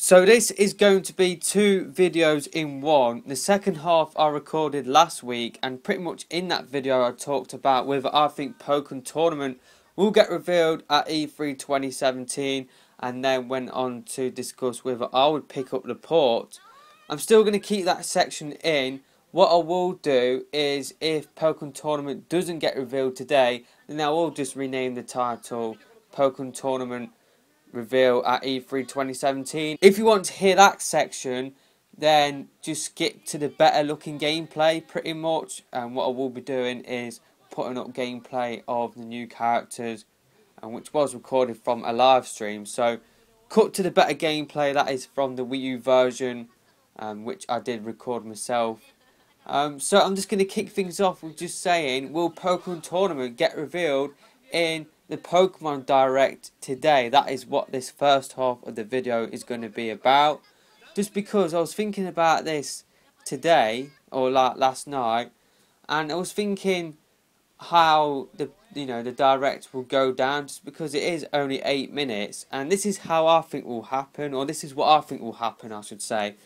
So this is going to be two videos in one. The second half I recorded last week, and pretty much in that video I talked about whether I think Pokken Tournament will get revealed at E3 2017, and then went on to discuss whether I would pick up the port. I'm still going to keep that section in. What I will do is, if Pokken Tournament doesn't get revealed today, then I will just rename the title Pokken Tournament Reveal at E3 2017. If you want to hear that section, then just skip to the better looking gameplay pretty much. And what I will be doing is putting up gameplay of the new characters, which was recorded from a live stream. So cut to the better gameplay, that is from the Wii U version, which I did record myself. So I'm just going to kick things off with just saying, will Pokken Tournament get revealed in the Pokemon Direct today? That is what this first half of the video is going to be about. Just because I was thinking about this today, or like last night, and I was thinking how the Direct will go down, just because it is only 8 minutes, and this is how I think will happen, or this is what I think will happen, I should say.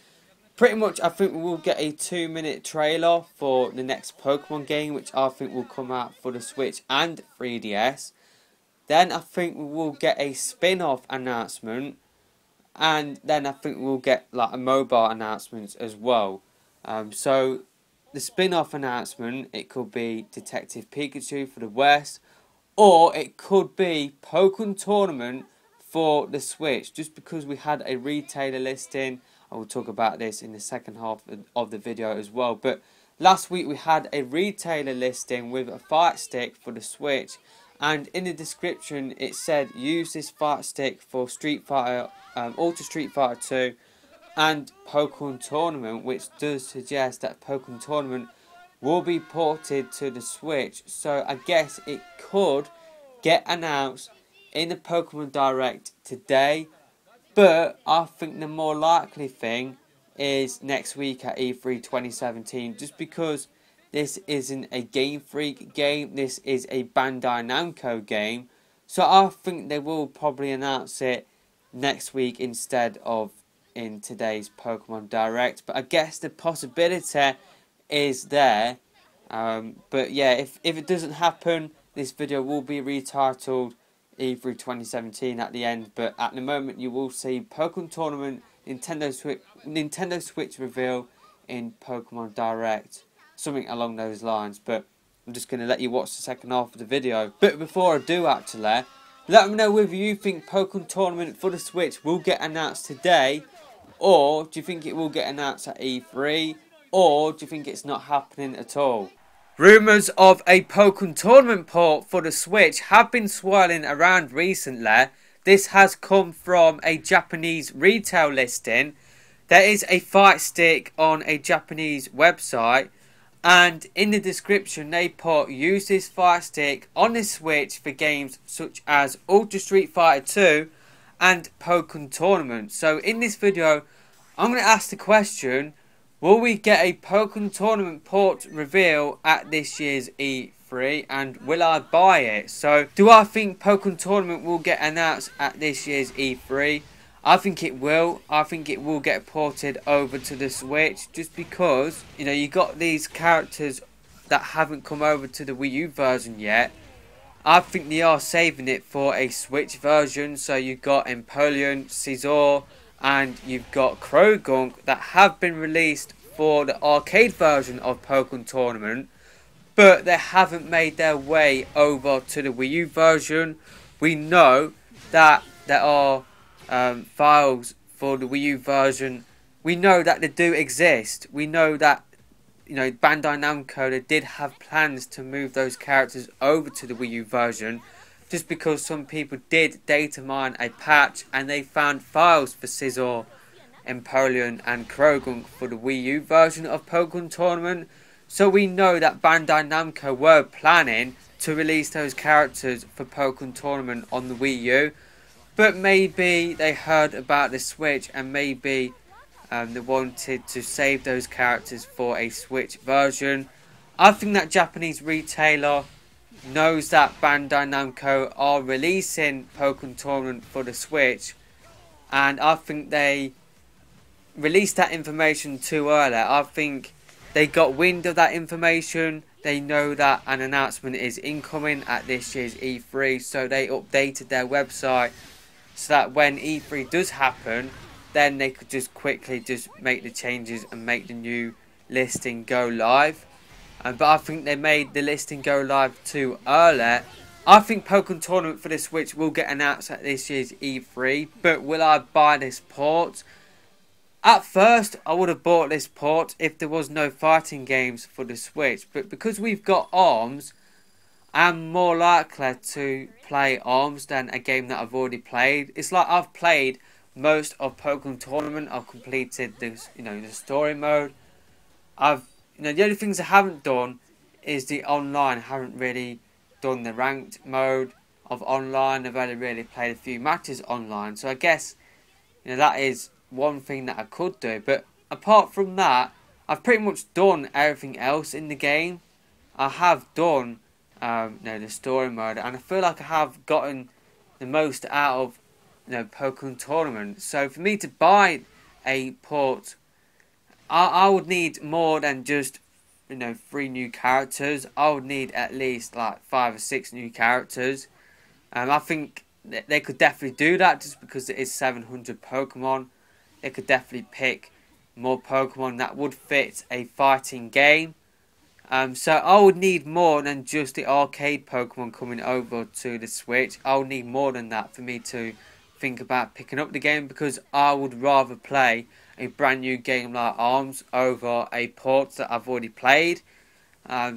Pretty much, I think we will get a 2-minute trailer for the next Pokemon game, which I think will come out for the Switch and 3DS. Then I think we will get a spin-off announcement, and then I think we'll get like a mobile announcement as well. So the spin-off announcement, it could be Detective Pikachu for the West, or it could be Pokken Tournament for the Switch, just because we had a retailer listing. I will talk about this in the second half of the video as well. But last week we had a retailer listing with a Fight Stick for the Switch, and in the description it said use this Fight Stick for Street Fighter, Ultra Street Fighter 2 and Pokken Tournament, which does suggest that Pokken Tournament will be ported to the Switch. So I guess it could get announced in the Pokemon Direct today, but I think the more likely thing is next week at E3 2017, just because this isn't a Game Freak game, this is a Bandai Namco game. So I think they will probably announce it next week instead of in today's Pokemon Direct. But I guess the possibility is there. But yeah, if it doesn't happen, this video will be retitled E3 2017 at the end. But at the moment you will see Pokken Tournament Nintendo Switch reveal in Pokemon Direct. Something along those lines. But I'm just going to let you watch the second half of the video. But before I do actually, let me know whether you think Pokken Tournament for the Switch will get announced today, or do you think it will get announced at E3, or do you think it's not happening at all? Rumours of a Pokken Tournament port for the Switch have been swirling around recently. This has come from a Japanese retail listing. There is a Fight Stick on a Japanese website, and in the description they put use this Fight Stick on the Switch for games such as Ultra Street Fighter 2 and Pokken Tournament. So in this video I'm going to ask the question, will we get a Pokken Tournament port reveal at this year's E3, and will I buy it? So do I think Pokken Tournament will get announced at this year's E3? I think it will. I think it will get ported over to the Switch, just because, you got these characters that haven't come over to the Wii U version yet. I think they are saving it for a Switch version. So you've got Empoleon, Scizor, and you've got Croagunk that have been released for the arcade version of Pokken Tournament, but they haven't made their way over to the Wii U version. We know that there are files for the Wii U version. We know that they do exist. We know that Bandai Namco, they did have plans to move those characters over to the Wii U version, just because some people did data mine a patch and they found files for Scizor, Empoleon and Croagunk for the Wii U version of Pokken Tournament. So we know that Bandai Namco were planning to release those characters for Pokken Tournament on the Wii U, but maybe they heard about the Switch, and maybe they wanted to save those characters for a Switch version. I think that Japanese retailer knows that Bandai Namco are releasing Pokken Tournament for the Switch, and I think they released that information too early. I think they got wind of that information. They know that an announcement is incoming at this year's E3, so they updated their website so that when E3 does happen, then they could just quickly just make the changes and make the new listing go live. But I think they made the listing go live too early. I think Pokken Tournament for the Switch will get announced at this year's E3, but will I buy this port? At first, I would have bought this port if there was no fighting games for the Switch, but because we've got ARMS, I'm more likely to play ARMS than a game that I've already played. It's like I've played most of Pokken Tournament. I've completed this, the story mode. The only things I haven't done is the online. I haven't really done the ranked mode of online. I've only really played a few matches online. So I guess, that is one thing that I could do. But apart from that, I've pretty much done everything else in the game. I have done, the story mode, and I feel like I have gotten the most out of, Pokken Tournament. So for me to buy a port, I would need more than just 3 new characters. I would need at least like 5 or 6 new characters. I think they could definitely do that just because it is 700 Pokemon. They could definitely pick more Pokemon that would fit a fighting game. So I would need more than just the arcade Pokemon coming over to the Switch. I would need more than that for me to think about picking up the game, because I would rather play a brand new game like ARMS over a port that I've already played.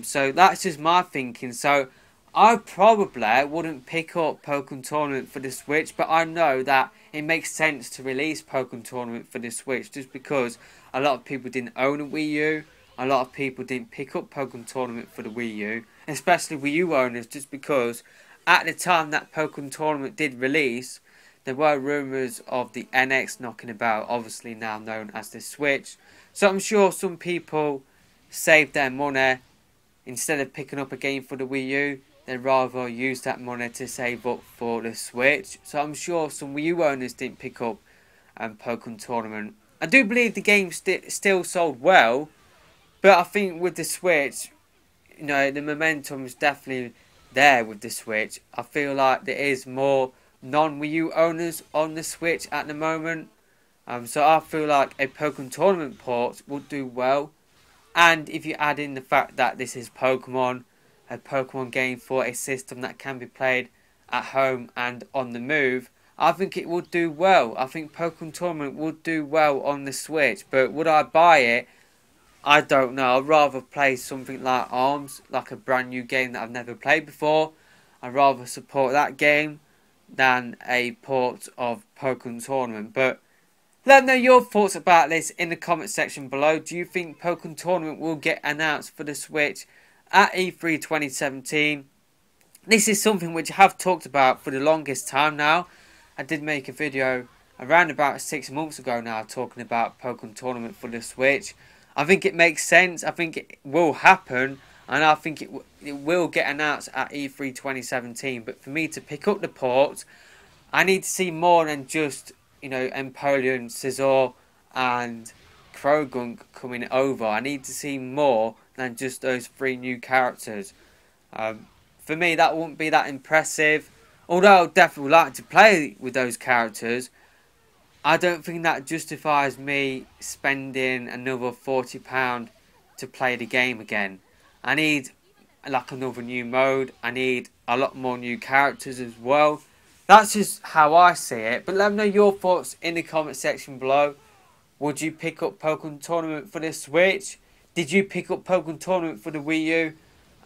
So that's just my thinking. So I probably wouldn't pick up Pokken Tournament for the Switch, but I know that it makes sense to release Pokken Tournament for the Switch just because a lot of people didn't own a Wii U. A lot of people didn't pick up Pokken Tournament for the Wii U, especially Wii U owners, just because at the time that Pokken Tournament did release, there were rumours of the NX knocking about, obviously now known as the Switch. So I'm sure some people saved their money. Instead of picking up a game for the Wii U, they'd rather use that money to save up for the Switch. So I'm sure some Wii U owners didn't pick up Pokken Tournament. I do believe the game still sold well, but I think with the Switch, the momentum is definitely there with the Switch. I feel like there is more non-Wii U owners on the Switch at the moment. So I feel like a Pokken Tournament port would do well. And if you add in the fact that this is Pokemon, a Pokemon game for a system that can be played at home and on the move, I think it would do well. I think Pokken Tournament would do well on the Switch. But would I buy it? I don't know. I'd rather play something like ARMS, like a brand new game that I've never played before. I'd rather support that game than a port of Pokken Tournament. But let me know your thoughts about this in the comment section below. Do you think Pokken Tournament will get announced for the Switch at E3 2017? This is something which I have talked about for the longest time now. I did make a video around about 6 months ago now talking about Pokken Tournament for the Switch. I think it makes sense. I think it will happen. And I think it will get announced at E3 2017. But for me to pick up the port, I need to see more than just, Empoleon, Scizor and Krogunk coming over. I need to see more than just those 3 new characters. For me, that wouldn't be that impressive. Although I would definitely like to play with those characters, I don't think that justifies me spending another £40 to play the game again. I need like another new mode. I need a lot more new characters as well. That's just how I see it. But let me know your thoughts in the comment section below. Would you pick up Pokken Tournament for the Switch? Did you pick up Pokken Tournament for the Wii U?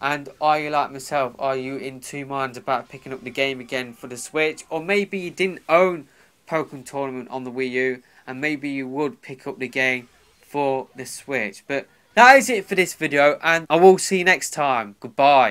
And are you like myself? Are you in 2 minds about picking up the game again for the Switch? Or maybe you didn't own Pokken Tournament on the Wii U, and maybe you would pick up the game for the Switch. But that is it for this video, and I will see you next time. Goodbye.